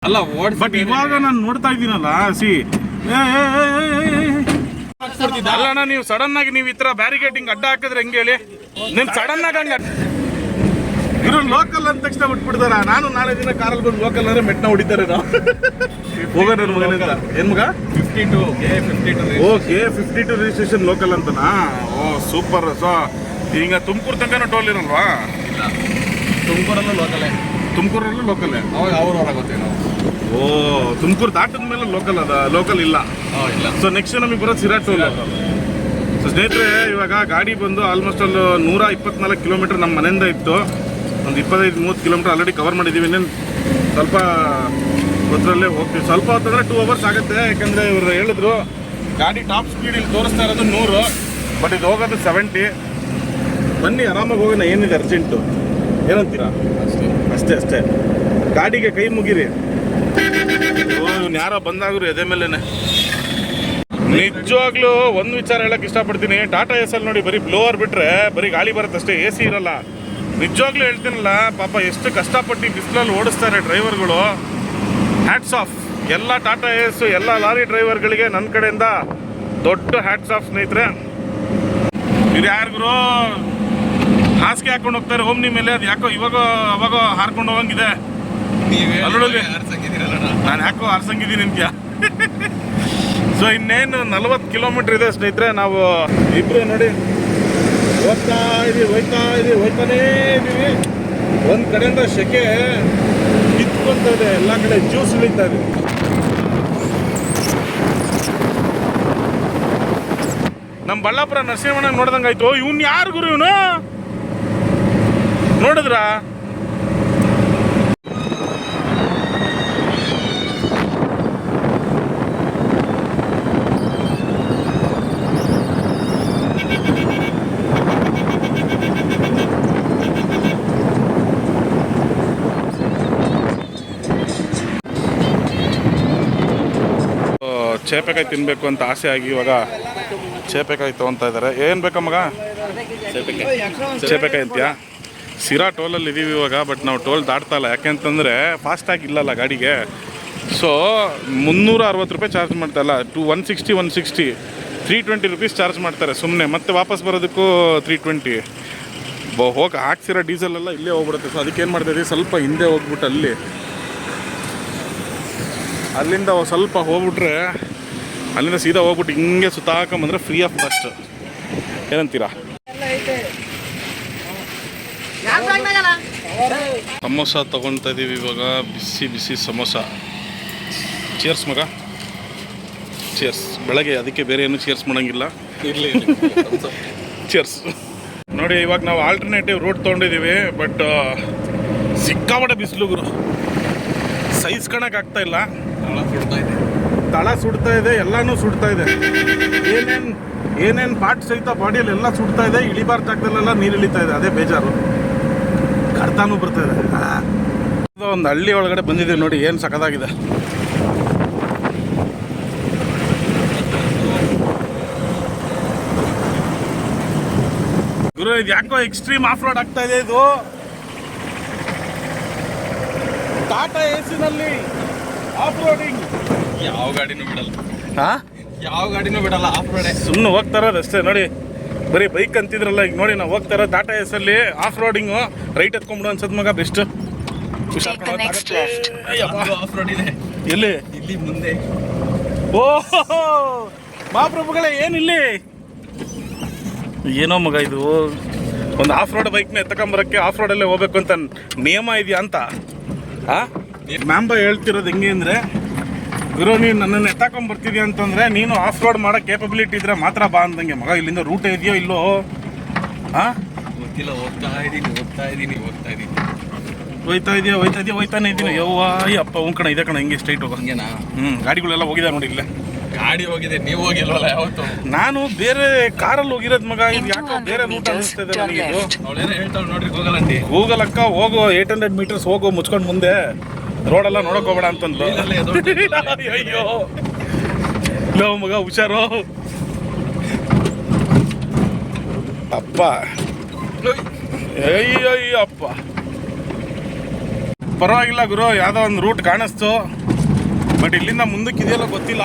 ಅಲ್ಲ ಬಟ್ ಇವಾಗ ನಾನು ನೋಡ್ತಾ ಇದ್ದೀನಲ್ಲ ಸಿ ಅಲ್ಲಣ್ಣ, ನೀವು ಸಡನ್ ಆಗಿ ನೀವು ಈ ತರ ಬ್ಯಾರಿಕೇಡಿಂಗ್ ಅಡ್ಡ ಹಾಕಿದ್ರೆ ಹೆಂಗೆ ಹೇಳಿ? ನೀನ್ ಸಡನ್ ಆಗಿ ಹಂಗ ಇವ್ರು ಲೋಕಲ್ ಅಂತ ತಕ್ಷಣ ಬಿಟ್ಬಿಡ್ತಾರ. ನಾನು ನಾಳೆ ದಿನ ಕಾರಲ್ಲಿ ಬಂದು ಲೋಕಲ್ ಅಂದ್ರೆ ಮೆಟ್ನ ಹೊಡಿತಾರೆ ನಾವು. ಹೋಗ ನನ್ನ ಮಗನಿಂದ ಏನ್ ಮಗ 52 ಓಕೆ 52 ರಿಜಿಸ್ಟ್ರೇಷನ್ ಲೋಕಲ್ ಅಂತನಾ? ಓ ಸೂಪರ್. ಸೊ ಈಗ ತುಮಕೂರು ತನಕ ಟೋಲ್ ಇರಲ್ವಾ? ತುಮಕೂರಲ್ಲೂ ಲೋಕಲೇ. ತುಮಕೂರಲ್ಲೂ ಲೋಕಲೇ? ಅವಾಗ ಅವ್ರ ಗೊತ್ತೇವೆ ನಾವು. ಓ ತುಮಕೂರು ದಾಟದ ಮೇಲೆ ಲೋಕಲ್ ಅದ, ಲೋಕಲ್ ಇಲ್ಲ. ಸೊ ನೆಕ್ಸ್ಟ್ ನಮಗೆ ಬರೋದು ಸಿರಾ ಟೋಲ್. ಸೊ ಸ್ನೇಹಿತರೆ, ಇವಾಗ ಗಾಡಿ ಬಂದು ಆಲ್ಮೋಸ್ಟ್ ಅಲ್ಲಿ 124 ಕಿಲೋಮೀಟರ್ ನಮ್ಮ ಮನೆಯಿಂದ ಇತ್ತು. ಒಂದು 25-30 ಕಿಲೋಮೀಟರ್ ಆಲ್ರೆಡಿ ಕವರ್ ಮಾಡಿದ್ದೀವಿ. ಇನ್ನೇನು ಸ್ವಲ್ಪ ಹೊತ್ತರಲ್ಲೇ ಹೋಗ್ತೀವಿ. ಸ್ವಲ್ಪ ಹೊತ್ತಂದರೆ 2 ಅವರ್ಸ್ ಆಗುತ್ತೆ. ಯಾಕಂದರೆ ಇವರು ಹೇಳಿದ್ರು ಗಾಡಿ ಟಾಪ್ ಸ್ಪೀಡ್ ಇಲ್ಲಿ ತೋರಿಸ್ತಾ ಇರೋದು 100, ಬಟ್ ಇದು ಹೋಗೋದು 70. ಬನ್ನಿ ಆರಾಮಾಗಿ ಹೋಗೋಣ, ಏನಿದೆ ಅರ್ಜೆಂಟು? ಏನಂತೀರಾ? ಅಷ್ಟೇ ಗಾಡಿಗೆ ಕೈ ಮುಗಿರಿ. ಯಾರೋ ಬಂದಾಗ್ರು ಎದೆ ಮೇಲೇನೆ. ನಿಜವಾಗ್ಲೂ ಒಂದು ವಿಚಾರ ಹೇಳಕ್ ಇಷ್ಟಪಡ್ತೀನಿ. ಟಾಟಾ ಎಸ್ ಅಲ್ಲಿ ನೋಡಿ, ಬರೀ ಬ್ಲೋವರ್ ಬಿಟ್ರೆ ಬರೀ ಗಾಳಿ ಬರುತ್ತೆ ಅಷ್ಟೇ, AC ಇರಲ್ಲ. ನಿಜವಾಗ್ಲೂ ಹೇಳ್ತೀನಲ್ಲ, ಪಾಪ ಎಷ್ಟು ಕಷ್ಟಪಟ್ಟು ಬಿಸಿಲಲ್ಲಿ ಓಡಿಸ್ತಾರೆ ಡ್ರೈವರ್ಗಳು. ಹ್ಯಾಟ್ಸ್ ಆಫ್ ಎಲ್ಲ ಟಾಟಾ ಎಸ್, ಎಲ್ಲ ಲಾರಿ ಡ್ರೈವರ್ಗಳಿಗೆ ನನ್ನ ಕಡೆಯಿಂದ ದೊಡ್ಡ ಹ್ಯಾಟ್ಸ್ ಆಫ್ ಸ್ನೇಹಿತರೆ. ಇವ್ರು ಯಾರಿಗೂ ಹಾಸಿಗೆ ಹಾಕೊಂಡು ಹೋಗ್ತಾರೆ ಓಮ್ನಿ ಮೇಲೆ, ಅದು ಯಾಕೋ ಇವಾಗ ಅವಾಗ ಹಾರ್ಕೊಂಡು ಹೋಗಂಗಿದೆ. ನಾನು ಯಾಕೋ ಹಾರ್ಸಂಗಿದ್ದೀನಿ ನಿಮ್ಗೆ. ಸೊ ಇನ್ನೇನು 40 ಕಿಲೋಮೀಟರ್ ಇದೆ ಸ್ನೇಹಿತರೆ. ನಾವು ಇಬ್ರು ನೋಡಿ ಹೋಗ್ತಾನೇ ಇದೀವಿ. ಒಂದು ಕಡೆಯಿಂದ ಸೆಕೆ ಕಿತ್ಕೊಂತ ಇದೆ, ಎಲ್ಲ ಕಡೆ ಜ್ಯೂಸ್ ಇಳಿತಾ ಇದೆ. ನಮ್ಮ ಬಳ್ಳಾಪುರ ನರಸಿಂಹಣ್ಣ ನೋಡ್ದಂಗಾಯ್ತು. ಇವ್ನು ಯಾರು ಗುರು? ಇವನು ನೋಡಿದ್ರಾ? ಚೇಪೆಕಾಯಿ ತಿನ್ನಬೇಕು ಅಂತ ಆಸೆ ಆಗಿ ಇವಾಗ ಚೇಪೆಕಾಯಿ ತೊಗೊತಾ ಇದ್ದಾರೆ. ಏನು ಬೇಕಾ ಮಗ? ಚೇಪೆಕಾಯಿ ಅಂತೀಯಾ? ಸಿರಾ ಟೋಲಲ್ಲಿ ಇದ್ದೀವಿ ಇವಾಗ, ಬಟ್ ನಾವು ಟೋಲ್ ದಾಟ್ತಾ ಇಲ್ಲ. ಯಾಕೆಂತಂದರೆ ಫಾಸ್ಟಾಗಿ ಇಲ್ಲಲ್ಲ ಗಾಡಿಗೆ. ಸೊ 360 ರೂಪಾಯಿ ಚಾರ್ಜ್ ಮಾಡ್ತಾಯಿಲ್ಲ, 160 320 ರುಪೀಸ್ ಚಾರ್ಜ್ ಮಾಡ್ತಾರೆ ಸುಮ್ಮನೆ. ಮತ್ತೆ ವಾಪಸ್ ಬರೋದಕ್ಕೂ 320. ಹೋಗಿ ಹಾಕ್ಸಿರೋ ಡೀಸೆಲೆಲ್ಲ ಇಲ್ಲೇ ಹೋಗ್ಬಿಡುತ್ತೆ. ಸೊ ಅದಕ್ಕೇನು ಮಾಡ್ತಾಯಿದ್ದೀವಿ, ಸ್ವಲ್ಪ ಹಿಂದೆ ಹೋಗ್ಬಿಟ್ಟು ಅಲ್ಲಿಂದ ಸ್ವಲ್ಪ ಹೋಗ್ಬಿಟ್ರೆ, ಅಲ್ಲಿಂದ ಸೀದಾ ಹೋಗ್ಬಿಟ್ಟು ಹಿಂಗೆ ಸುತ್ತಾಕೊಂಬಂದ್ರೆ ಫ್ರೀ ಆಫ್ ಕಾಸ್ಟ್. ಏನಂತೀರಾ? ಸಮೋಸ ತೊಗೊಳ್ತಾ ಇದ್ದೀವಿ ಇವಾಗ, ಬಿಸಿ ಸಮೋಸ. ಚೇರ್ಸ್ ಮಗ, ಚೇರ್ಸ್. ಬೆಳಗ್ಗೆ ಅದಕ್ಕೆ ಬೇರೆ ಏನು ಚೇರ್ಸ್ ಮಾಡೋಂಗಿಲ್ಲ. ಇರಲಿ ಚೇರ್ಸ್. ನೋಡಿ ಇವಾಗ ನಾವು ಆಲ್ಟರ್ನೇಟಿವ್ ರೂಟ್ ತೊಗೊಂಡಿದ್ದೀವಿ, ಬಟ್ ಸಿಕ್ಕಾಪಟ್ಟೆ ಬಿಸಿಲು ಗುರು, ಸಹಿಸ್ಕೊಳಕ್ಕಾಗ್ತಾ ಇಲ್ಲ. ತಳ ಸುಡ್ತಾ ಇದೆ, ಎಲ್ಲನೂ ಸುಡ್ತಾ ಇದೆ. ಏನೇನು ಪಾರ್ಟ್ ಸಹಿತ ಬಾಡಿಯಲ್ಲಿ ಎಲ್ಲ ಸುಡ್ತಾ ಇದೆ. ಇಳಿಬಾರ ಜಾಗದಲ್ಲೆಲ್ಲ ನೀರು ಇಳಿತಾ ಇದೆ, ಅದೇ ಬೇಜಾರು. ಕರ್ತಾನು ಬರ್ತಾ ಇದೆ. ಒಂದು ಹಳ್ಳಿ ಒಳಗಡೆ ಬಂದಿದೆ ನೋಡಿ, ಏನು ಸಖತ್ತಾಗಿದೆ. ಗುರು ಇದು ಯಾಕೋ ಎಕ್ಸ್ಟ್ರೀಮ್ ಆಫ್ ರೋಡ್ ಆಗ್ತಾ ಇದೆ. ಇದು ಟಾಟಾ ಎಸಿನಲ್ಲಿ ಆಫ್ ರೋಡಿಂಗ್ ಯಾವ ಗಾಡಿನೂ ಬಿಡಲ್ಲ. ಯಾವ ಗಾಡಿನೂ ಬಿಡಲ್ಲ ಆಫ್ ರೋಡ್. ಸುಮ್ಮನೆ ಹೋಗ್ತಾ ಇರೋದು ಅಷ್ಟೇ. ನೋಡಿ ಬರೀ ಬೈಕ್ ಅಂತಿದ್ರಲ್ಲ, ಈಗ ನೋಡಿ ನಾವು ಹೋಗ್ತಾ ಇರೋದು ಟಾಟಾ ಎಸ್ ಅಲ್ಲಿ ಆಫ್ ರೋಡಿಂಗು. ರೈಟ್ ಎತ್ಕೊಂಡ್ಬಿಡು ಅನ್ಸದ್ ಮಗ, ಬೆಸ್ಟ್. ಆಫ್ ರೋಡ್ ಇದೆ ಎಲ್ಲಿ? ಇಲ್ಲಿ ಮುಂದೆ. ಓಹೋ ಮಹಾಪ್ರಭುಗಳೇ, ಏನಿಲ್ಲಿ ಏನೋ ಮಗ ಇದು? ಒಂದು ಆಫ್ ರೋಡ್ ಬೈಕ್ನ ಎತ್ತಕೊಂಬರಕ್ಕೆ ಆಫ್ ರೋಡಲ್ಲೇ ಹೋಗ್ಬೇಕು ಅಂತ ನಿಯಮ ಇದೆಯಾ ಅಂತ? ಮ್ಯಾಂಬ ಹೇಳ್ತಿರೋದು ಹೆಂಗೆ ಅಂದರೆ, ಗುರು ನೀನು ನನ್ನನ್ನು ಎತ್ತಾಕೊಂಬರ್ತಿದ್ಯಾ ಅಂತಂದರೆ ನೀನು ಆಫ್ ರೋಡ್ ಮಾಡೋ ಕೇಪಬಿಲಿಟಿ ಇದ್ರೆ ಮಾತ್ರ ಬಾ ಅಂದಂಗೆ. ಮಗ ಇಲ್ಲಿಂದ ರೂಟ್ ಇದೆಯೋ ಇಲ್ಲೋ ಗೊತ್ತಿಲ್ಲ. ಹೋಗ್ತಾ ಇದ್ದೀನಿ. ಹೋಯ್ತಾನೆ ಇದ್ದೀನಿ. ಯವ್ವ ಅಪ್ಪ ಕಣ ಇದೆ ಕಣ, ಹಿಂಗೆ ಸ್ಟ್ರೈಟ್ ಹೋಗೋ. ಹಂಗೇನಾ? ಗಾಡಿಗಳೆಲ್ಲ ಹೋಗಿದೆ ನೋಡಿ. ಇಲ್ಲೇ ಗಾಡಿ ಹೋಗಿದೆ, ನೀವು ಹೋಗಿಲ್ವಲ್ಲ ಯಾವತ್ತು? ನಾನು ಬೇರೆ ಕಾರಲ್ಲಿ ಹೋಗಿರೋದು ಮಗ. ಇದು ಯಾಕೋ ಬೇರೆ ರೂಟ್ ಅನಿಸ್ತಿದೆ ನನಗೆ. ಇದು ಅವಳೇನೋ ಹೇಳ್ತಾಳೆ ನೋಡ್ರಿ, ಗೂಗಲಂಟಿ. ಗೂಗಲ್ ಅಕ್ಕ ಹೋಗು 800 ಮೀಟರ್ಸ್ ಹೋಗು, ಮುಚ್ಕೊಂಡು ಮುಂದೆ ರೋಡೆಲ್ಲ ನೋಡಕ್ ಹೋಗ್ಬೇಡ ಅಂತಂದ್ಲು. ಅಯ್ಯೋ ಲೋ ಮಗ, ಹುಷಾರು. ಅಪ್ಪ ಅಯ್ಯೋ ಅಪ್ಪ. ಪರವಾಗಿಲ್ಲ ಗುರು, ಯಾವುದೋ ಒಂದು ರೂಟ್ ಕಾಣಿಸ್ತು, ಬಟ್ ಇಲ್ಲಿಂದ ಮುಂದಕ್ಕೆ ಇದೆಯಲ್ಲ ಗೊತ್ತಿಲ್ಲ.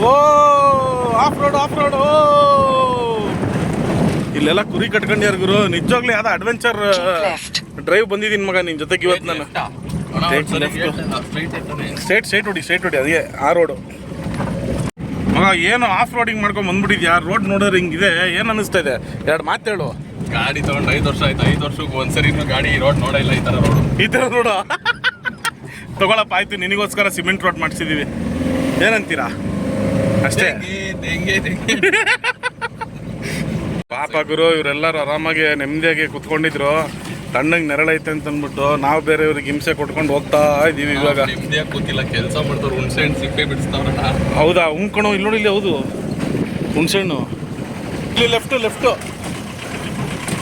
ಓ ಆಫ್ ರೋಡ್ ಓ ಇಲ್ಲೆಲ್ಲ ಕುರಿ ಕಟ್ಕೊಂಡ್ಯಾರ ಗುರು. ನಿಜವಾಗ್ಲೂ ಯಾವ್ದೋ ಅಡ್ವೆಂಚರ್ ಡ್ರೈವ್ ಬಂದಿದ್ದೀನಿ ಮಗ ನಿನ್ ಜೊತೆಗೆ ಇವತ್ತು ನಾನು. ಸ್ಟ್ರೈಟ್ ಹೊಡಿ ಅದೇ ಆ ರೋಡು ಮಗ. ಏನು ಆಫ್ ರೋಡಿಂಗ್ ಮಾಡ್ಕೊಂಡು ಬಂದ್ಬಿಟ್ಟಿದ್ಯಾ? ರೋಡ್ ನೋಡೋರು ಹಿಂಗಿದೆ, ಏನು ಅನ್ನಿಸ್ತಾ ಇದೆ? ಎರಡು ಮಾತೇಳು. ಗಾಡಿ ತಗೊಂಡು 5 ವರ್ಷ ಆಯ್ತು. 5 ವರ್ಷಕ್ಕೆ ಒಂದ್ಸರಿ ಗಾಡಿ ರೋಡ್ ನೋಡಿಲ್ಲ ಈ ತರ ರೋಡು. ತಗೊಳಪ್ಪ ಆಯ್ತು, ನಿನಗೋಸ್ಕರ ಸಿಮೆಂಟ್ ರೋಡ್ ಮಾಡಿಸಿದೀವಿ, ಏನಂತೀರಾ? ಅಷ್ಟೇ. ಪಾಪ ಗುರು, ಇವರೆಲ್ಲರೂ ಆರಾಮಾಗಿ ನೆಮ್ಮದಿಯಾಗಿ ಕುತ್ಕೊಂಡಿದ್ರು, ತಣ್ಣಗೆ ನೆರಳೈತೆ ಅಂತ ಅಂದ್ಬಿಟ್ಟು ನಾವು ಬೇರೆ ಇವ್ರಿಗೆ ಹಿಂಸೆ ಕೊಟ್ಕೊಂಡು ಹೋಗ್ತಾ ಇದೀವಿ. ಇವಾಗ ನೆಮ್ಮದಿಯಾಗಿ ಕೂತಿಲ್ಲ, ಕೆಲಸ ಮಾಡ್ತಾರೆ, ಹುಣಸೆ ಹಣ್ಣು ಸಿಪ್ಪೆ ಬಿಡಿಸ್ತಾವ್ರಲ್ಲ. ಹೌದಾ? ಉಂಕಣೋ ಇಲ್ಲಿ ನೋಡಿ, ಇಲ್ಲಿ ಹೌದು ಹುಣಸೆ ಹಣ್ಣು. ಇಲ್ಲಿ ಲೆಫ್ಟು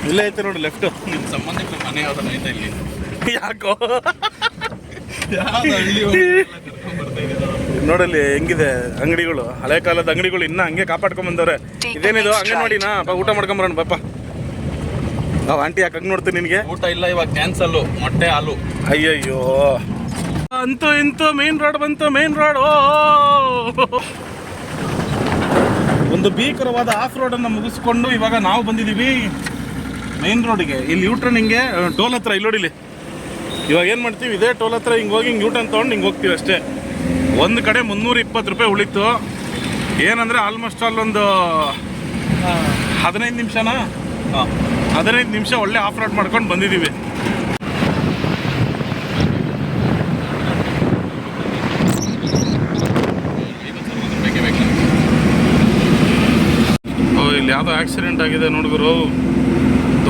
ಇಲ್ಲೇ ಐತೆ ನೋಡಿ, ಲೆಫ್ಟು. ನಿಮ್ಮ ಸಂಬಂಧಿಕರ ಮನೆ ಯಾವ್ದನ್ನ ಐತೆ ಇಲ್ಲಿ? ಯಾಕೋ ಹಳ್ಳಿ ನೋಡಲ್ಲಿ ಹೆಂಗಿದೆ ಅಂಗಡಿಗಳು, ಹಳೆ ಕಾಲದ ಅಂಗಡಿಗಳು ಇನ್ನೂ ಹಂಗೆ ಕಾಪಾಡ್ಕೊಂಡ್ ಬಂದವ್ರೆ. ಇದೇನಿದು ಅಂಗನವಾಡಿನಾ? ಬಾ ಊಟ ಮಾಡ್ಕೊಂಬರೋಣ ಬಾಪ. ನಾವು ಆಂಟಿ ಯಾಕೆ ಹಂಗೆ ನೋಡ್ತೀನಿ ನಿನಗೆ? ಊಟ ಇಲ್ಲ ಇವಾಗ, ಕ್ಯಾನ್ಸಲ್ಲು, ಮೊಟ್ಟೆ ಹಾಲು. ಅಯ್ಯಯ್ಯೋ, ಅಂತೂ ಇಂತೂ ಮೇನ್ ರೋಡ್ ಬಂತು, ಮೇನ್ ರೋಡ್. ಓ ಒಂದು ಭೀಕರವಾದ ಆಫ್ ರೋಡನ್ನು ಮುಗಿಸ್ಕೊಂಡು ಇವಾಗ ನಾವು ಬಂದಿದ್ದೀವಿ ಮೇನ್ ರೋಡಿಗೆ. ಇಲ್ಲಿ ಯೂಟ್ರನ್ ಹಿಂಗೆ ಟೋಲ್ ಹತ್ರ ಇಲ್ಲಿ ನೋಡಿಲಿ. ಇವಾಗ ಏನು ಮಾಡ್ತೀವಿ, ಇದೇ ಟೋಲ್ ಹತ್ರ ಹಿಂಗೆ ಹೋಗಿ ಹಿಂಗೆ ಯೂಟರ್ನ್ ತೊಗೊಂಡು ಹಿಂಗೆ ಹೋಗ್ತೀವಿ ಅಷ್ಟೇ. ಒಂದು ಕಡೆ 320 ರೂಪಾಯಿ ಉಳಿತು. ಏನಂದರೆ ಆಲ್ಮೋಸ್ಟ್ ಅಲ್ಲೊಂದು 15 ನಿಮಿಷನಾ? 15 ನಿಮಿಷ ಒಳ್ಳೆ ಆಫ್ ರೋಡ್ ಮಾಡ್ಕೊಂಡು ಬಂದಿದ್ದೀವಿ. ಓ ಇಲ್ಲಿ ಯಾವುದೋ ಆಕ್ಸಿಡೆಂಟ್ ಆಗಿದೆ ನೋಡಿದ್ರು,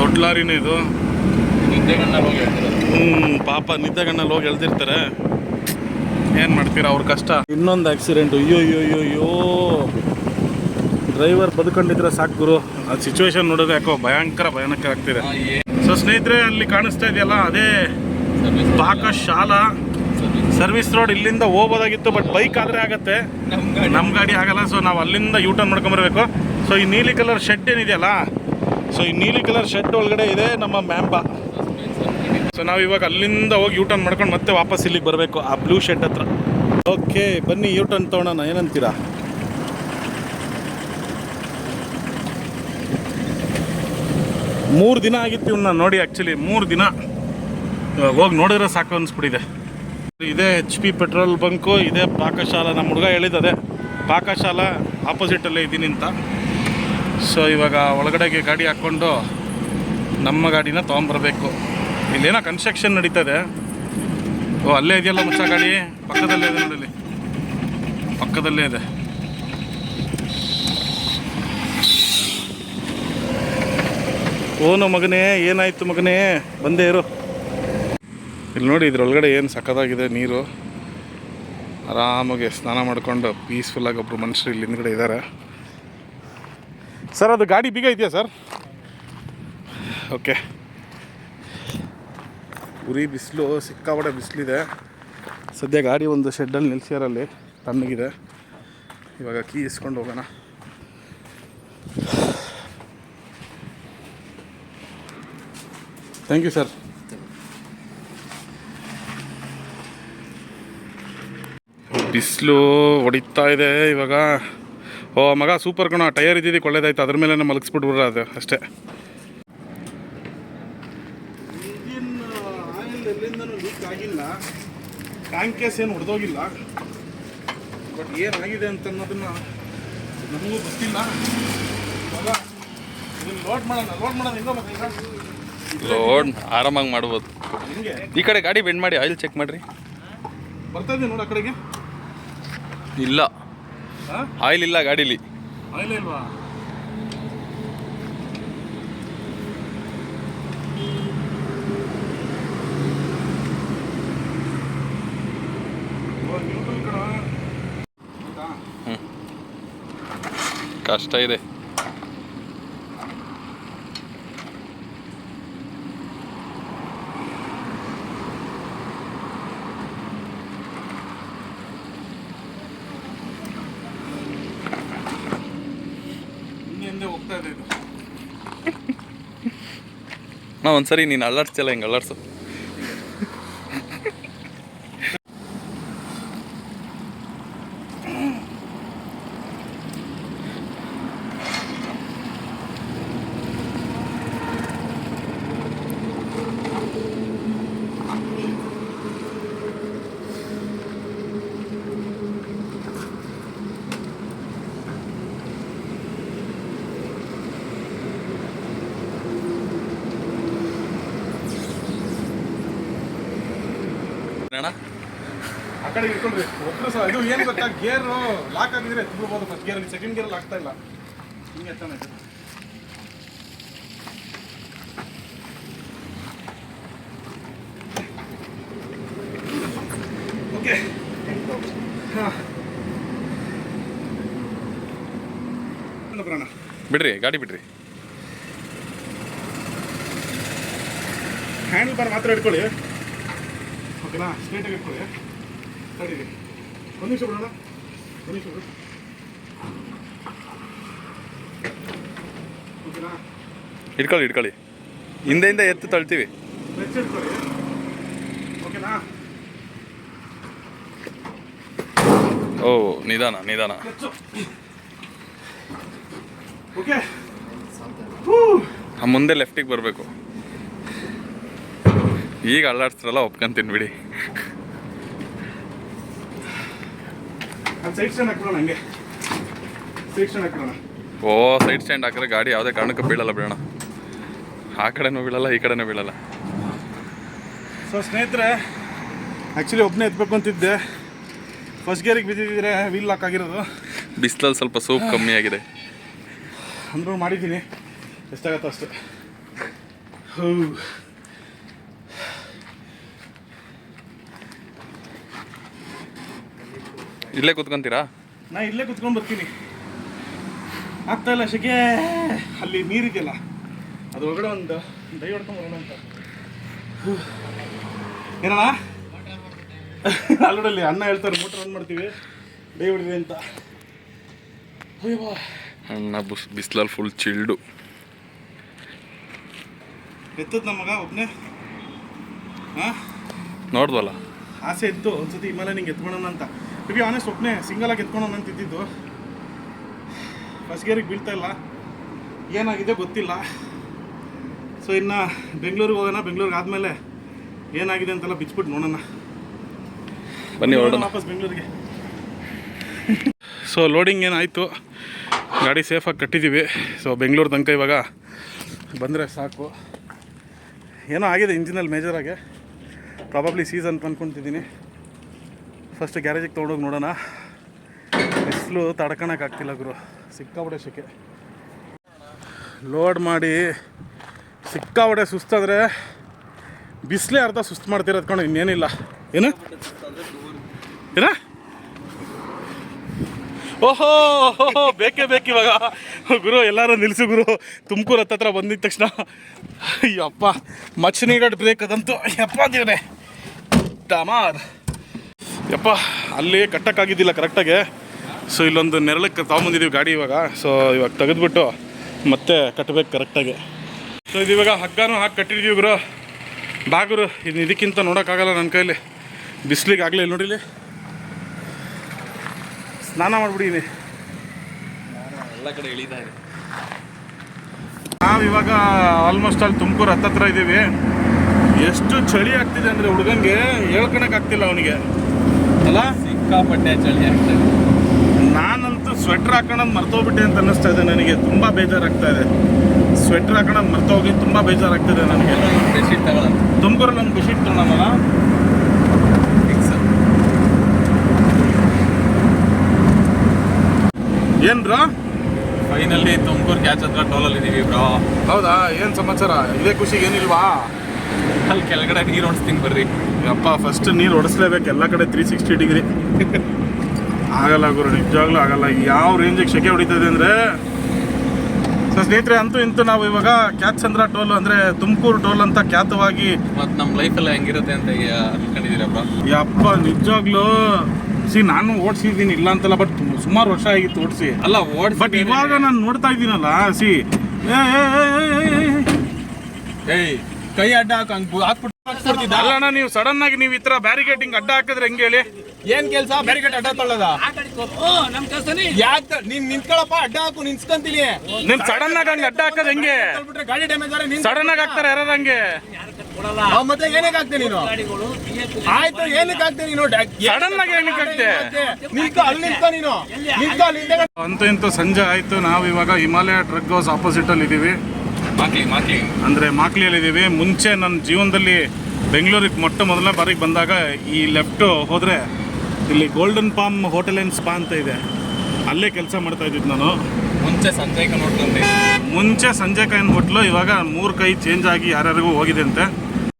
ದೊಡ್ಡ ಲಾರಿನೇ ಇದು. ಪಾಪ ನಿದ್ದೆಗಣ್ಣಲ್ಲಿ ಹೋಗಿ ಎಳ್ದಿರ್ತಾರೆ, ಏನು ಮಾಡ್ತೀರಾ ಅವ್ರ ಕಷ್ಟ. ಇನ್ನೊಂದು ಆಕ್ಸಿಡೆಂಟು, ಅಯ್ಯೋ ಡ್ರೈವರ್ ಬದುಕೊಂಡಿದ್ರೆ ಸಾಕು ಗುರು. ಆ ಸಿಚುವೇಶನ್ ನೋಡಿದ್ರೆ ಯಾಕೋ ಭಯಂಕರ ಆಗ್ತಿದೆ. ಸೊ ಸ್ನೇಹಿತರೆ, ಅಲ್ಲಿ ಕಾಣಿಸ್ತಾ ಇದೆಯಲ್ಲ ಅದೇ ಪಾಕಶಾಲಾ ಸರ್ವಿಸ್ ರೋಡ್. ಇಲ್ಲಿಂದ ಹೋಗ್ಬೋದಾಗಿತ್ತು, ಬಟ್ ಬೈಕ್ ಆದರೆ ಆಗತ್ತೆ, ನಮ್ಮ ಗಾಡಿ ಆಗಲ್ಲ. ಸೊ ನಾವು ಅಲ್ಲಿಂದ ಯೂಟರ್ನ್ ಮಾಡ್ಕೊಂಬರ್ಬೇಕು. ಸೊ ಈ ನೀಲಿ ಕಲರ್ ಶೆಡ್ ಏನಿದೆಯಲ್ಲ, ಸೊ ಈ ನೀಲಿ ಕಲರ್ ಶೆಡ್ ಒಳಗಡೆ ಇದೆ ನಮ್ಮ ಮ್ಯಾಂಬಾ. ಸೊ ನಾವು ಇವಾಗ ಅಲ್ಲಿಂದ ಹೋಗಿ ಯೂಟರ್ನ್ ಮಾಡ್ಕೊಂಡು ಮತ್ತೆ ವಾಪಸ್ ಇಲ್ಲಿಗೆ ಬರಬೇಕು, ಆ ಬ್ಲೂ ಶೆಡ್ ಹತ್ರ. ಓಕೆ ಬನ್ನಿ ಯೂಟರ್ನ್ ತೊಗೊಳೋಣ, ಏನಂತೀರಾ? ಮೂರು ದಿನ ಆಗಿತ್ತು ಇವನ್ನ ನೋಡಿ. ಆ್ಯಕ್ಚುಲಿ 3 ದಿನ ಹೋಗಿ ನೋಡಿದ್ರೆ ಸಾಕು ಅನಿಸ್ಬಿಟ್ಟಿದೆ. ಇದೇ HP ಪೆಟ್ರೋಲ್ ಬಂಕು, ಇದೇ ಪಾಕಶಾಲಾ. ನಮ್ಮ ಹುಡುಗ ಹೇಳಿದ್ದದೆ ಪಾಕಶಾಲಾ ಆಪೋಸಿಟಲ್ಲೇ ಇದ್ದೀನಿ ಅಂತ. ಸೊ ಇವಾಗ ಒಳಗಡೆಗೆ ಗಾಡಿ ಹಾಕ್ಕೊಂಡು ನಮ್ಮ ಗಾಡಿನ ತೊಗೊಂಬರ್ಬೇಕು. ಇಲ್ಲೇನೋ ಕನ್ಸ್ಟ್ರಕ್ಷನ್ ನಡೀತದೆ. ಓ ಅಲ್ಲೇ ಇದೆಯಲ್ಲ ಮುಚ್ಚ ಗಾಡಿ, ಪಕ್ಕದಲ್ಲೇ ಇದೆ ನೋಡಲಿ, ಪಕ್ಕದಲ್ಲೇ ಇದೆ. ಓನು ಮಗನೇ, ಏನಾಯ್ತು ಮಗನೇ, ಬಂದೇ ಇರು. ಇಲ್ಲಿ ನೋಡಿ, ಇದ್ರೊಳಗಡೆ ಏನು ಸಕ್ಕತ್ತಾಗಿದೆ ನೀರು. ಆರಾಮಾಗಿ ಸ್ನಾನ ಮಾಡ್ಕೊಂಡು ಪೀಸ್ಫುಲ್ಲಾಗಿ ಒಬ್ಬರು ಮನುಷ್ಯರು ಇಲ್ಲಿ ಹಿಂದ್ಗಡೆ ಇದ್ದಾರೆ. ಸರ್ ಅದು ಗಾಡಿ ಬೀಗ ಇದೆಯಾ ಸರ್? ಓಕೆ. ಉರಿ ಬಿಸಿಲು, ಸಿಕ್ಕಾಪಟ್ಟೆ ಬಿಸಿಲಿದೆ. ಸದ್ಯ ಗಾಡಿ ಒಂದು ಶೆಡ್ಡಲ್ಲಿ ನಿಲ್ಸ್ಯಾರಲ್ಲಿ, ತಣ್ಣಗಿದೆ. ಇವಾಗ ಕೀ ಇಸ್ಕೊಂಡು ಹೋಗೋಣ. Thank you sir. ಬಿಸಿಲು ಹೊಡಿತಾ ಇದೆ ಇವಾಗ. ಓ ಮಗ ಸೂಪರ್ ಕಣ, ಟೈರ್ ಇದ್ದಿದ್ದಕ್ಕೆ ಒಳ್ಳೇದಾಯ್ತು, ಅದ್ರ ಮೇಲೆ ಮಲಗಿಸ್ಬಿಟ್ಬಿಡ್ರ ಅದು ಅಷ್ಟೇ. ಇಂಜಿನ್ ಆಯಿಲ್ ಎಲ್ಲಿಂದನೂ ಲೀಕ್ ಆಗಿಲ್ಲ, ಟ್ಯಾಂಕ್ ಕೇಸ್ ಏನು ಹೊಡೆದೋಗಿಲ್ಲ, ಬಟ್ ಏನಾಗಿದೆ ಅಂತ ಅನ್ನೋದನ್ನು ನಮಗೂ ಗೊತ್ತಿಲ್ಲ. ಇವಾಗ ಇದನ್ನು ಲೋಡ್ ಮಾಡೋಣ ಹೆಂಗೋ ಮತ್ತೆ ಲೋಡ್ ಆರಾಮಾಗಿ ಮಾಡ್ಬೋದು. ಹಿಂಗೆ ಈ ಕಡೆ ಗಾಡಿ ಬೆಂಡ್ ಮಾಡಿ ಆಯಿಲ್ ಚೆಕ್ ಮಾಡಿರಿ. ಬರ್ತಾ ಇದ್ದೀನಿ ನೋಡಿ ಆ ಕಡೆಗೆ. ಇಲ್ಲ ಆಯಿಲ್ ಇಲ್ಲ ಗಾಡೀಲಿ. ಆಯಿಲ್ ಇಲ್ವಾ? ಕಷ್ಟ ಇದೆ. ಹೋಗ್ತಾ ಇದೆ ಇದು. ನಾ ಒಂದ್ಸರಿ ನೀನು ಅಲ್ಲಾಡ್ಸ್ತಿಲ್ಲ, ಹಿಂಗೆ ಅಲ್ಲಾಡ್ಸು. ಅಣ್ಣ ಆ ಕಡೆ ಇಟ್ಕೊಂಡ್ರಿ ಒಬ್ಬರು ಸಹ ಇದು ಏನು ಗೊತ್ತಾ ಗೇರು ಲಾಕ್ ಆಗಿದ್ರೆ ಎತ್ಬಿಡ್ಬೋದು ಫಸ್ಟ್ ಗೇರಲ್ಲಿ ಸೆಕೆಂಡ್ ಗೇರಲ್ಲಿ ಆಗ್ತಾ ಇಲ್ಲ ಹಿಂಗೆ ಎತ್ತಾನೆ ಓಕೆ ಹಾಂ ಬರೋಣ ಬಿಡ್ರಿ ಗಾಡಿ ಬಿಡ್ರಿ. ಹ್ಯಾಂಡಲ್ ಬಾರ್ ಮಾತ್ರ ಇಟ್ಕೊಳ್ಳಿ ಓಕೆನಾ, ಸ್ಟ್ರೈಟಾಗಿ ಇಟ್ಕೊಳ್ಳಿ. ತಡೀರಿ ಒಂದು ನಿಮಿಷ ಬಿಡೋಣ, ಒಂದು ನಿಮಿಷ ಬಿಡು ಓಕೆನಾ. ಇಟ್ಕೊಳ್ಳಿ ಹಿಂದೆಯಿಂದ ಎತ್ತು ತಳ್ತೀವಿ. ಕ್ಲಚ್ ಇಟ್ಕೊಳ್ಳಿ ಓಕೆನಾ. ಓ ನಿಧಾನ ಕ್ಲಚ್ಚು ಓಕೆ. ಮುಂದೆ ಲೆಫ್ಟಿಗೆ ಬರಬೇಕು. ಈಗ ಅಲ್ಲಾಡ್ಸ್ತಾರಲ್ಲ ಒಪ್ಕೊಂತೀನಿ ಬಿಡಿ. ಸೈಡ್ ಸ್ಟ್ಯಾಂಡ್ ಹಾಕ್ಬಿಡೋಣ, ಹಂಗೆ ಸೈಡ್ ಸ್ಟ್ಯಾಂಡ್ ಹಾಕ್ಬಿಡೋಣ. ಓ ಸೈಡ್ ಸ್ಟ್ಯಾಂಡ್ ಹಾಕಿದ್ರೆ ಗಾಡಿ ಯಾವುದೇ ಕಾರಣಕ್ಕೂ ಬೀಳಲ್ಲ ಬಿಡೋಣ. ಆ ಕಡೆನೂ ಬೀಳಲ್ಲ ಈ ಕಡೆನೂ ಬೀಳಲ್ಲ. ಸೊ ಸ್ನೇಹಿತರೆ, ಆ್ಯಕ್ಚುಲಿ ಒಬ್ಬನೇ ಎತ್ಬೇಕು ಅಂತಿದ್ದೆ. ಫಸ್ಟ್ ಗೇರಿಗೆ ಬಿದ್ದಿದ್ರೆ ವೀಲ್ ಲಾಕ್ ಆಗಿರೋದು. ಬಿಸಿಲಲ್ಲಿ ಸ್ವಲ್ಪ ಸೂಪ್ ಕಮ್ಮಿ ಆಗಿದೆ ಅಂದ್ರೂ ಮಾಡಿದ್ದೀನಿ, ಎಷ್ಟಾಗತ್ತೋ ಅಷ್ಟೇ. ಹೌ ಇಲ್ಲೇ ಕೂತ್ಕೊಂತೀರಾ? ನಾ ಇಲ್ಲೇ ಕುತ್ಕೊಂಡು ಬರ್ತೀನಿ. ಆಗ್ತಾ ಇಲ್ಲ ಶೆಕೆ. ಅಲ್ಲಿ ನೀರಿದೆಯಲ್ಲ ಅದು ಒಳಗಡೆ ಒಂದು ಡೈ ಹೊಡ್ಕೊಂಡು ಬರೋಣ ಅಂತ. ಏನಣ್ಣ ಆಲ್ರೆಡಿ ಅಣ್ಣ ಹೇಳ್ತಾರೆ ಮೋಟ್ರ್ ರನ್ ಮಾಡ್ತೀವಿ ಡೈ ಹೊಡಿದೆ ಅಂತ. ಅಯ್ಯೋ ಅಣ್ಣ ಬಿಸಿಲಲ್ಲಿ ಫುಲ್ ಚಿಲ್ಡು. ಎತ್ತದ ನಮ್ಮ ಮಗ ಒಬ್ಬನೇ. ಹಾಂ ನೋಡ್ದಲ್ಲ, ಆಸೆ ಇತ್ತು ಒಂದ್ಸತಿ ಹಿಮಾಲಯ ನಿಂಗೆ ಎತ್ಕೊಳ್ಳೋಣ ಅಂತ. ಟು ಬಿ ಆನೆಸ್ಟ್ ಒಬ್ಬನೇ ಸಿಂಗಲಾಗಿ ಎತ್ಕೊಳ್ಳೋಣ ಅಂತ ಇದ್ದಿದ್ದು. ಫಸ್ಟ್ ಗೇರಿಗೆ ಬೀಳ್ತಾ ಇಲ್ಲ, ಏನಾಗಿದೆ ಗೊತ್ತಿಲ್ಲ. ಸೊ ಇನ್ನು ಬೆಂಗಳೂರಿಗೆ ಹೋಗೋಣ. ಬೆಂಗಳೂರಿಗೆ ಆದಮೇಲೆ ಏನಾಗಿದೆ ಅಂತೆಲ್ಲ ಬಿಚ್ಬಿಟ್ಟು ನೋಡೋಣ. ಬನ್ನಿ ಹೊರಡೋಣ ವಾಪಸ್ ಬೆಂಗಳೂರಿಗೆ. ಸೊ ಲೋಡಿಂಗ್ ಏನಾಯಿತು, ಗಾಡಿ ಸೇಫಾಗಿ ಕಟ್ಟಿದ್ದೀವಿ. ಸೊ ಬೆಂಗಳೂರು ತನಕ ಇವಾಗ ಬಂದರೆ ಸಾಕು. ಏನೋ ಆಗಿದೆ ಇಂಜಿನಲ್ಲಿ ಮೇಜರಾಗೆ, ಪ್ರಾಬಬ್ಲಿ ಸೀಸನ್ ಅಂದ್ಕೊತಿದ್ದೀನಿ. ಫಸ್ಟ್ ಗ್ಯಾರೇಜಿಗೆ ತೊಗೊಂಡೋಗಿ ನೋಡೋಣ. ಬಿಸಿಲು ತಡ್ಕೊಳಕ್ಕಾಗ್ತಿಲ್ಲ ಗುರು, ಸಿಕ್ಕಾಬಿಡೆ ಶೆಕೆ. ಲೋಡ್ ಮಾಡಿ ಸಿಕ್ಕಾಬಿಡೆ ಸುಸ್ತಾದರೆ ಬಿಸಿಲೇ ಅರ್ಧ ಸುಸ್ತು ಮಾಡ್ತಿರೋದು ಕಣೋ, ಇನ್ನೇನಿಲ್ಲ. ಏನು ಏನ ಓಹೋ ಬೇಕೇ ಬೇಕು ಇವಾಗ ಗುರು. ಎಲ್ಲರೂ ನಿಲ್ಲಿಸು ಗುರು. ತುಮಕೂರು ಹತ್ತತ್ರ ಬಂದಿದ್ದ ತಕ್ಷಣ ಯಪ್ಪ ಮಚ್ ನೀಡೆಡ್ ಬ್ರೇಕ್ ಅದಂತೂ. ಯಪ್ಪ ದೇವ್ರೆ ಡಮಾರ್ ಯಪ್ಪ. ಅಲ್ಲಿ ಕಟ್ಟಕ್ಕಾಗಿದ್ದಿಲ್ಲ ಕರೆಕ್ಟಾಗೆ. ಸೊ ಇಲ್ಲೊಂದು ನೆರಳಕ್ಕೆ ತೊಗೊಂಬಂದಿದ್ದೀವಿ ಗಾಡಿ ಇವಾಗ. ಸೊ ಇವಾಗ ತೆಗೆದ್ಬಿಟ್ಟು ಮತ್ತೆ ಕಟ್ಟಬೇಕು ಕರೆಕ್ಟಾಗಿ. ಸೊ ಇದು ಇವಾಗ ಹಗ್ಗನೂ ಹಾಕಿ ಕಟ್ಟಿದ್ದೀವಿ ಗುರು. ಬಾಗುರು ಇದು ಇದಕ್ಕಿಂತ ನೋಡೋಕ್ಕಾಗಲ್ಲ ನನ್ನ ಕೈಲಿ. ಬಿಸಿಲಿಗೆ ಆಗಲಿ ನೋಡಿಲಿ, ಸ್ನಾನ ಮಾಡಿಬಿಡೀನಿ. ಎಲ್ಲ ಕಡೆ ಇಳಿತಾ ಇದೆ. ನಾವಿವಾಗ ಆಲ್ಮೋಸ್ಟ್ ಅಲ್ಲಿ ತುಮಕೂರು ಹತ್ತತ್ರ ಇದ್ದೀವಿ. ಎಷ್ಟು ಚಳಿ ಆಗ್ತಿದೆ ಅಂದರೆ ಹುಡುಗಂಗೆ ಹೇಳ್ಕೊಳಕ್ಕಾಗ್ತಿಲ್ಲ ಅವನಿಗೆ ಅಲ್ಲ. ಸಿಕ್ಕಾಪಟ್ಟೆ ಚಳಿ ಆಗ್ತದೆ. ನಾನಂತೂ ಸ್ವೆಟ್ರ್ ಹಾಕೋಣದು ಮರ್ತೋಗ್ಬಿಟ್ಟೆ ಅಂತ ಅನ್ನಿಸ್ತಾ ಇದೆ ನನಗೆ. ತುಂಬ ಬೇಜಾರಾಗ್ತಾ ಇದೆ. ಸ್ವೆಟ್ರ್ ಹಾಕೋಣದು ಮರ್ತೋಗಿ ತುಂಬ ಬೇಜಾರಾಗ್ತಿದೆ ನನಗೆ. ಬೆಡ್ಶೀಟ್ ತಗೊಳ್ಳೋಣ. ತುಮಕೂರಲ್ಲಿ ಒಂದು ಬೆಡ್ಶೀಟ್ ತಗೊಳ್ಳೋಣ. ಏನು ಬ್ರೋ, ಫೈನಲ್ಲಿ ತುಮಕೂರು ಕ್ಯಾಚ್ ಹತ್ರ ಟೋಲಲ್ಲಿ ಇದ್ದೀವಿ ಬ್ರೋ. ಹೌದಾ? ಏನು ಸಮಾಚಾರ? ಇದೇ ಖುಷಿಗೆ ಏನಿಲ್ವಾ? ಅಲ್ಲಿ ಕೆಳಗಡೆ ನೀರು ಓಡಿಸ್ತೀನಿ ಬರ್ರಿ. ಯಪ್ಪ ಫಸ್ಟ್ ನೀರು ಹೊಡಿಸ್ಲೇಬೇಕು ಎಲ್ಲ ಕಡೆ 360 ಡಿಗ್ರಿ. ಆಗಲ್ಲ ಗುರು, ನಿಜವಾಗ್ಲೂ ಆಗಲ್ಲ. ಯಾವ ರೇಂಜಿಗೆ ಶೆಕೆ ಹೊಡಿತದೆ ಅಂದರೆ. ಸೊ ಸ್ನೇಹಿತರೆ, ಅಂತೂ ಇಂತೂ ನಾವು ಇವಾಗ ಕ್ಯಾಚ್ ಚಂದ್ರ ಟೋಲ್ ಅಂದರೆ ತುಮಕೂರು ಟೋಲ್ ಅಂತ ಖ್ಯಾತವಾಗಿ ಮತ್ತು ನಮ್ಮ ಲೈಫೆಲ್ಲ ಹೆಂಗಿರುತ್ತೆ ಅಂತ ಅನ್ಕೊಂಡಿದ್ದೀರಾ ಬ್ರೋ? ಯಪ್ಪ ನಿಜವಾಗ್ಲೂ ನಾನು ಓಡಿಸಿದ್ದೀನಿ ಇಲ್ಲ ಅಂತಲ್ಲ, ಬಟ್ ಸುಮಾರು ವರ್ಷ ಆಗಿತ್ತು ಓಡಿಸಿ. ಅಲ್ಲ ಬಟ್ ಇವಾಗ ನಾನು ನೋಡ್ತಾ ಇದ್ದೀನಲ್ಲ ಏಯ್ ಕೈ ಅಡ್ಡ ಹಾಕ್ಬಿಟ್ಟು ಅಲ್ಲಣ್ಣ, ನೀವು ಸಡನ್ ಆಗಿ ನೀವು ಈ ತರ ಬ್ಯಾರಿಕೇಡಿಂಗ್ ಅಡ್ಡ ಹಾಕಿದ್ರೆ ಹೆಂಗೆ ಹೇಳಿ? ಏನ್ ಕೆಲಸ ಬ್ಯಾರಿಕೇಡ್ ಅಡ್ಡ ತೊಳ್ಳೋದ? ಯಾಕೆ ನೀನ್ ನಿಂತ್ಕೊಳಪ್ಪ, ಅಡ್ಡ ಹಾಕು ನಿಂತ್ಕೊಂತೀನಿ. ನೀನ್ ಸಡನ್ ಆಗಿ ಹಂಗೆ ಅಡ್ಡ ಹಾಕೋದು ಹೆಂಗೆ? ಗಾಡಿ ಡ್ಯಾಮೇಜ್ ಸಡನ್ ಆಗಿ ಹಾಕ್ತಾರೆ ಯಾರು ಹಂಗೆ? ಮತ್ತೆ ಏನಕ್ಕೆ ಹಾಕ್ತೆ ನೀನು? ಆಯ್ತು ಏನಕ್ಕೆ ಹಾಕ್ತೆ ನೀನು? ಸಡನ್ ಆಗಿ ಏನಕ್ಕೆ ಹಾಕ್ತೆ? ನಿಂತ್ಕೊ, ಅಲ್ಲಿ ನಿಂತ್ಕೊ ನೀನು. ನಿಂತ್ಕೊ ಅಲ್ಲಿ ಹಿಂದೆ. ಅಂತೂ ಇಂತೂ ಸಂಜೆ ಆಯ್ತು. ನಾವು ಇವಾಗ ಹಿಮಾಲಯ ಟ್ರಕ್ ಹೌಸ್ ಆಪೋಸಿಟ್ ಅಲ್ಲಿ ಇದೀವಿ. ಮಾಕ್ಲಿ ಅಂದ್ರೆ ಮಾಕ್ಲಿಯಲ್ಲಿ ಇದೀವಿ. ಮುಂಚೆ ನನ್ನ ಜೀವನದಲ್ಲಿ ಬೆಂಗಳೂರಿಗೆ ಮೊದಲನೇ ಬಾರಿಗೆ ಬಂದಾಗ ಈ ಲೆಫ್ಟು ಹೋದರೆ ಇಲ್ಲಿ golden palm hotel and spa ಅಂತ ಇದೆ, ಅಲ್ಲೇ ಕೆಲಸ ಮಾಡ್ತಾ ಇದ್ದಿದ್ದು ನಾನು. ಮುಂಚೆ ಸಂಜೆ ಕಾಯಿನ ಹೋಟ್ಲು, ಇವಾಗ 3 ಕೈ ಚೇಂಜ್ ಆಗಿ ಯಾರ್ಯಾರಿಗೂ ಹೋಗಿದೆ ಅಂತೆ.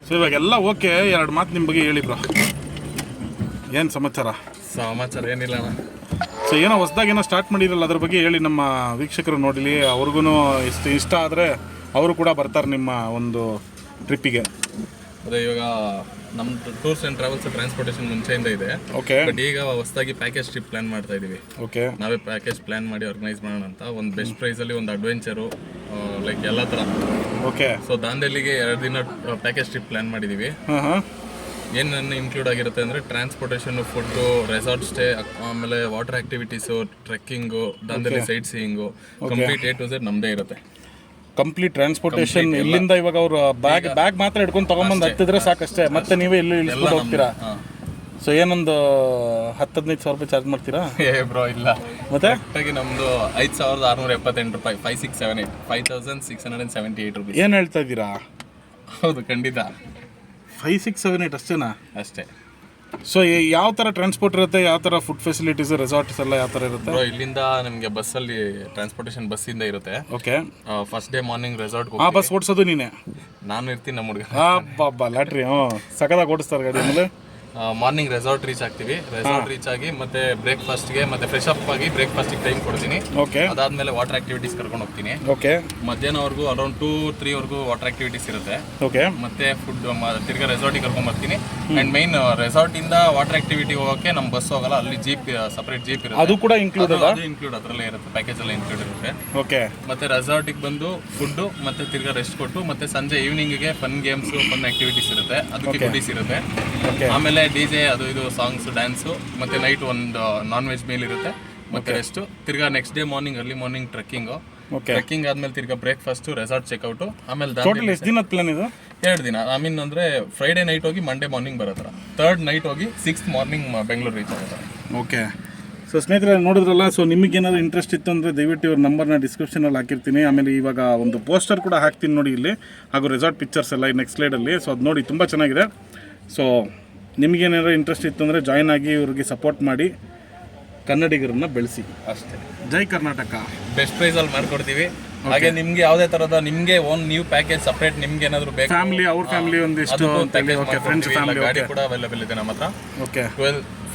ಸೊ ಇವಾಗೆಲ್ಲ ಓಕೆ. 2 ಮಾತು ನಿಮ್ಮ ಬಗ್ಗೆ ಹೇಳಿ ಬ್ರೋ, ಏನು ಸಮಾಚಾರ ಏನಿಲ್ಲ ಅಣ್ಣ. ಸೊ ಏನೋ ಹೊಸ್ದಾಗಿ ಏನೋ ಸ್ಟಾರ್ಟ್ ಮಾಡಿರಲ್ಲ, ಅದ್ರ ಬಗ್ಗೆ ಹೇಳಿ, ನಮ್ಮ ವೀಕ್ಷಕರು ನೋಡಲಿ, ಅವ್ರಿಗೂ ಇಷ್ಟ ಆದರೆ ಅವರು ಕೂಡ ಬರ್ತಾರೆ ನಿಮ್ಮ ಒಂದು ಟ್ರಿಪ್ಪಿಗೆ. ಅದೇ ಇವಾಗ ನಮ್ಮ ಟೂರ್ಸ್ ಆ್ಯಂಡ್ ಟ್ರಾವೆಲ್ಸ್ ಟ್ರಾನ್ಸ್ಪೋರ್ಟೇಷನ್ ಮುಂಚೆಯಿಂದ ಇದೆ. ಓಕೆ. ಬಟ್ ಈಗ ಹೊಸದಾಗಿ ಪ್ಯಾಕೇಜ್ ಟ್ರಿಪ್ ಪ್ಲಾನ್ ಮಾಡ್ತಾ ಇದೀವಿ. ಓಕೆ. ನಾವೇ ಪ್ಯಾಕೇಜ್ ಪ್ಲಾನ್ ಮಾಡಿ ಆರ್ಗನೈಸ್ ಮಾಡೋಣ ಅಂತ. ಒಂದು ಬೆಸ್ಟ್ ಪ್ರೈಸಲ್ಲಿ ಒಂದು ಅಡ್ವೆಂಚರು, ಲೈಕ್ ಎಲ್ಲ ಥರ. ಓಕೆ. ಸೊ ದಾಂಡೇಲಿಗೆ 2 ದಿನ ಪ್ಯಾಕೇಜ್ ಟ್ರಿಪ್ ಪ್ಲಾನ್ ಮಾಡಿದ್ದೀವಿ. ಏನೇನು ಇನ್ಕ್ಲೂಡ್ ಆಗಿರುತ್ತೆ ಅಂದರೆ ಟ್ರಾನ್ಸ್ಪೋರ್ಟೇಷನ್, ಫುಡ್ಡು, ರೆಸಾರ್ಟ್ ಸ್ಟೇ, ಆಮೇಲೆ water activities, trekking, Dandeli site seeing, complete A to Z ನಮ್ಮದೇ ಇರುತ್ತೆ. ಕಂಪ್ಲೀಟ್ ಟ್ರಾನ್ಸ್ಪೋರ್ಟೇಷನ್ ಇಲ್ಲಿಂದ ಇವಾಗ ಅವರು ಬ್ಯಾಗ್ ಮಾತ್ರ ಹಿಡ್ಕೊಂಡು ತಗೊಂಬಂದು ಹತ್ತಿದ್ರೆ ಸಾಕಷ್ಟೇ, ಮತ್ತೆ ನೀವೇ ಇಳಿಸ್ಕೊಂಡು ಹೋಗ್ತೀರಾ. ಸೊ ಏನೊಂದು 10-15 ಸಾವಿರ ರೂಪಾಯಿ ಚಾರ್ಜ್ ಮಾಡ್ತೀರಾ? ಬ್ರೋ ಇಲ್ಲ, ಮತ್ತೆ ನಮ್ಮದು 5,678 ರೂಪಾಯಿ, 5678 5,678 ರೂಪಾಯಿ. ಏನು ಹೇಳ್ತಾ ಇದ್ದೀರಾ? ಹೌದು, ಖಂಡಿತ 5678 ಅಷ್ಟೇನಾ? ಅಷ್ಟೇ. ಸೊ ಯಾವ ಥರ ಟ್ರಾನ್ಸ್ಪೋರ್ಟ್ ಇರುತ್ತೆ, ಯಾವ ಥರ ಫುಡ್ ಫೆಸಿಲಿಟೀಸ್, ರೆಸಾರ್ಟ್ಸ್ ಎಲ್ಲ ಯಾವ ಥರ ಇರುತ್ತೆ? ಇಲ್ಲಿಂದ ನಿಮಗೆ ಬಸ್ಸಲ್ಲಿ ಟ್ರಾನ್ಸ್ಪೋರ್ಟೇಷನ್ ಬಸ್ಸಿಂದ ಇರುತ್ತೆ. Okay. First day morning resort bus ಓಡಿಸೋದು ನೀನೆ? ನಾನು ಇರ್ತೀನಿ, ನಮ್ಮ ಹುಡುಗ. ಬಾಬಾ ಲಾಟ್ರಿ. ಸಕದಾಗ ಓಡಿಸ್ತಾರೆ ಗಾಡಿ. ಆಮೇಲೆ ಮಾರ್ನಿಂಗ್ ರೆಸಾರ್ಟ್ ರೀಚ್ ಆಗ್ತೀವಿ. ರೆಸಾರ್ಟ್ ರೀಚ್ ಆಗಿ ಮತ್ತೆ ಬ್ರೇಕ್ಫಾಸ್ಟ್ಗೆ ಮತ್ತೆ ಫ್ರೆಶ್ ಅಪ್ ಆಗಿ ಬ್ರೇಕ್ಫಾಸ್ಟಿಗೆ ಟೈಮ್ ಕೊಡ್ತೀನಿ. ಓಕೆ. ಅದಾದ್ಮೇಲೆ ವಾಟರ್ ಆಕ್ಟಿವಿಟೀಸ್ ಕರ್ಕೊಂಡು ಹೋಗ್ತೀನಿ. ಓಕೆ. ಮಧ್ಯಾಹ್ನವರೆಗೂ ಅರೌಂಡ್ 2-3 ವರೆಗೂ ವಾಟರ್ ಆಕ್ಟಿವಿಟೀಸ್ ಇರುತ್ತೆ. ಓಕೆ. ಮತ್ತೆ ಫುಡ್ ತಿರ್ಗಾ ರೆಸಾರ್ಟಿಗೆ ಕರ್ಕೊಂಡು ಬರ್ತೀನಿ. ಅಂಡ್ ಮೈನ್ ರೆಸಾರ್ಟ್ ಇಂದ ವಾಟರ್ ಆಕ್ಟಿವಿಟಿ ಹೋಗೋಕೆ ನಮ್ಮ ಬಸ್ ಹೋಗಲ್ಲ, ಅಲ್ಲಿ ಜೀಪ್, ಸಪರೇಟ್ ಜೀಪ್ ಇರುತ್ತೆ. ಅದು ಕೂಡ ಇನ್ಕ್ಲೂಡ್ ಅದರಲ್ಲೇ ಇರುತ್ತೆ, ಪ್ಯಾಕೇಜ್ ಎಲ್ಲ ಇನ್ಕ್ಲೂಡ್ ಇರುತ್ತೆ. ಓಕೆ. ಮತ್ತೆ ರೆಸಾರ್ಟಿಗೆ ಬಂದು ಫುಡ್ ಮತ್ತೆ ತಿರ್ಗಾ ರೆಸ್ಟ್ ಕೊಟ್ಟು ಮತ್ತೆ ಸಂಜೆ ಈವ್ನಿಂಗ್ಗೆ ಫನ್ ಗೇಮ್ಸ್, ಫನ್ ಆಕ್ಟಿವಿಟೀಸ್ ಇರುತ್ತೆ, ಅದಕ್ಕೆ ಗುಡೀಸ್ ಇರುತ್ತೆ. ಆಮೇಲೆ DJ ಅದು ಇದು ಸಾಂಗ್ಸ್, ಡ್ಯಾನ್ಸು, ಮತ್ತೆ ನೈಟ್ ಒಂದು ನಾನ್ ವೆಜ್ ಮೀಲ್ ಇರುತ್ತೆ, ಮತ್ತೆ ರೆಸ್ಟ್. ತಿರ್ಗಾ next day morning early morning trekking. Trekking ಆದ್ಮೇಲೆ ತಿರ್ಗಾ ಬ್ರೇಕ್ಫಾಸ್ಟ್, ರೆಸಾರ್ಟ್ ಚೆಕ್ಔಟು. ಆಮೇಲೆ ಟೋಟಲ್ ಎಷ್ಟು ದಿನದ ಪ್ಲಾನ್ ಇದು? 2 ದಿನ. ಐ ಮೀನ್ ಅಂದರೆ ಫ್ರೈಡೇ ನೈಟ್ ಹೋಗಿ ಮಂಡೇ ಮಾರ್ನಿಂಗ್ ಬರೋ ಥರ, 3rd ನೈಟ್ ಹೋಗಿ 6th ಮಾರ್ನಿಂಗ್ ಬೆಂಗಳೂರು ರೀಚ್ ಆಗೋ ಥರ. ಓಕೆ. ಸೊ ಸ್ನೇಹಿತರೆ ನೋಡಿದ್ರಲ್ಲ. ಸೊ ನಿಮಗೇನಾದ್ರು ಇಂಟ್ರೆಸ್ಟ್ ಇತ್ತು ಅಂದರೆ ದಯವಿಟ್ಟು ಇವ್ರ ನಂಬರ್ನ ಡಿಸ್ಕ್ರಿಪ್ಷನಲ್ಲಿ ಹಾಕಿರ್ತೀನಿ. ಆಮೇಲೆ ಇವಾಗ ಒಂದು ಪೋಸ್ಟರ್ ಕೂಡ ಹಾಕ್ತೀನಿ ನೋಡಿ ಇಲ್ಲಿ, ಹಾಗೂ ರೆಸಾರ್ಟ್ ಪಿಕ್ಚರ್ಸ್ ಎಲ್ಲ ನೆಕ್ಸ್ಟ್ ಸ್ಲೈಡಲ್ಲಿ. ಸೊ ಅದು ನೋಡಿ, ತುಂಬ ಚೆನ್ನಾಗಿದೆ. ಸೊ ನಿಮಗೇನಾದ್ರು ಇಂಟ್ರೆಸ್ಟ್ ಇತ್ತು ಅಂದರೆ ಜಾಯ್ನ್ ಆಗಿ ಇವ್ರಿಗೆ ಸಪೋರ್ಟ್ ಮಾಡಿ, ಕನ್ನಡಿಗರನ್ನ ಬೆಳೆಸಿ ಅಷ್ಟೇ. ಜೈ ಕರ್ನಾಟಕ. ಬೆಸ್ಟ್ ಪ್ರೈಸಲ್ಲಿ ಮಾಡ್ಕೊಡ್ತೀವಿ. ಹಾಗೆ ನಿಮ್ಗೆ ಯಾವುದೇ ಥರದ ನಿಮಗೆ ನ್ಯೂ ಪ್ಯಾಕೇಜ್ ಸಪ್ರೇಟ್ ನಿಮ್ಗೆ ಏನಾದರೂ ಬೇಕು, ಫ್ಯಾಮಿಲಿ, ಅವ್ರ ಫ್ಯಾಮಿಲಿ ಒಂದಿಷ್ಟು ಫ್ರೆಂಡ್ಸ್ ಫ್ಯಾಮಿಲಿ ಗಾಡಿ ಕೂಡ ಅವೈಲೇಬಲ್ ಇದೆ ನಮ್ಮ ಹತ್ರ. ಓಕೆ.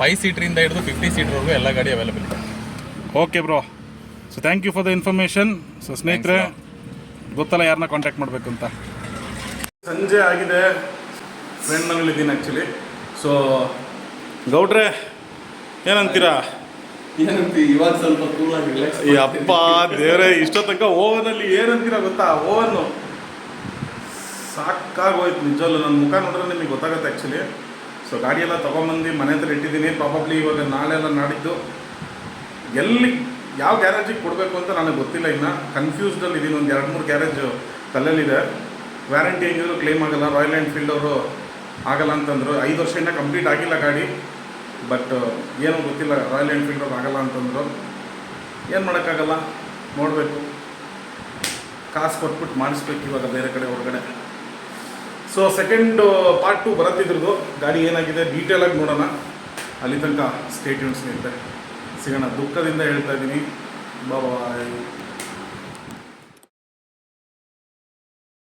5 ಸೀಟ್ರಿಂದ ಹಿಡಿದು 50 ಸೀಟ್ವರೆಗೂ ಎಲ್ಲ ಗಾಡಿ ಅವೈಲೇಬಲ್ ಇದೆ. Okay bro. So thank you for the information. So ಸ್ನೇಹಿತರೆ ಗೊತ್ತಲ್ಲ ಯಾರನ್ನ ಕಾಂಟ್ಯಾಕ್ಟ್ ಮಾಡಬೇಕು ಅಂತ. ಸಂಜೆ ಆಗಿದೆ, ಫ್ರೆಂಡ್ ಮನೇಲಿದ್ದೀನಿ ಆ್ಯಕ್ಚುಲಿ. ಸೊ ಗೌಡ್ರೆ ಏನಂತೀರಾ? ಇವಾಗ ಸ್ವಲ್ಪ ಕೂಲ್ ಆಗಿ ರಿಲ್ಯಾಕ್ಸ್. ಈ ಅಪ್ಪ ದೇವ್ರೆ, ಇಷ್ಟೋ ತನಕ ಓವನಲ್ಲಿ ಏನಂತೀರಾ ಗೊತ್ತಾ? ಓವನ್ನು ಸಾಕಾಗೋಯ್ತು ನಿಜವಲ್ಲ. ನನ್ನ ಮುಖ ನೋಡಿದ್ರೆ ನಿಮಗೆ ಗೊತ್ತಾಗುತ್ತೆ ಆ್ಯಕ್ಚುಲಿ. ಸೊ ಗಾಡಿಯೆಲ್ಲ ತೊಗೊಂಬಂದು ಮನೆ ಹತ್ರ ಇಟ್ಟಿದ್ದೀನಿ. ಪ್ರಾಬಬ್ಲಿ ಇವಾಗ ನಾಳೆ ಎಲ್ಲ ನಾಡಿದ್ದು ಎಲ್ಲಿ ಯಾವ ಗ್ಯಾರೇಜಿಗೆ ಕೊಡಬೇಕು ಅಂತ ನನಗೆ ಗೊತ್ತಿಲ್ಲ. ಇನ್ನು ಕನ್ಫ್ಯೂಸ್ಡಲ್ಲಿ ಇದ್ದೀನಿ. ಒಂದು 2-3 ಗ್ಯಾರೇಜ್ ತಲೆಯಲ್ಲಿದೆ. ವ್ಯಾರಂಟಿ ಹೆಂಗಿದ್ರು ಕ್ಲೇಮ್ ಆಗಲ್ಲ. ರಾಯಲ್ ಎನ್ಫೀಲ್ಡ್ ಅವರು ಆಗಲ್ಲ ಅಂತಂದರು. 5 ವರ್ಷ ಇನ್ನೂ ಕಂಪ್ಲೀಟ್ ಆಗಿಲ್ಲ ಗಾಡಿ. ಬಟ್ ಏನೂ ಗೊತ್ತಿಲ್ಲ, ರಾಯಲ್ ಎನ್ಫೀಲ್ಡ್ ಅವ್ರು ಆಗಲ್ಲ ಅಂತಂದರು. ಏನು ಮಾಡೋಕ್ಕಾಗಲ್ಲ, ನೋಡಬೇಕು. ಕಾಸು ಕೊಟ್ಬಿಟ್ಟು ಮಾಡಿಸ್ಬೇಕು ಇವಾಗ ಬೇರೆ ಕಡೆ ಹೊರಗಡೆ. ಸೊ ಸೆಕೆಂಡ್ ಪಾರ್ಟ್ 2 ಬರತ್ತಿದ್ರದ್ದು ಗಾಡಿ ಏನಾಗಿದೆ ಡೀಟೇಲಾಗಿ ನೋಡೋಣ. ಅಲ್ಲಿ ತನಕ ಸ್ಟೇ ಟ್ಯೂನ್ ಸ್ನೇಹಿತರೆ, ಸಿಗೋಣ. ದುಃಖದಿಂದ ಹೇಳ್ತಾ ಇದ್ದೀನಿ. ಬಾಯ್.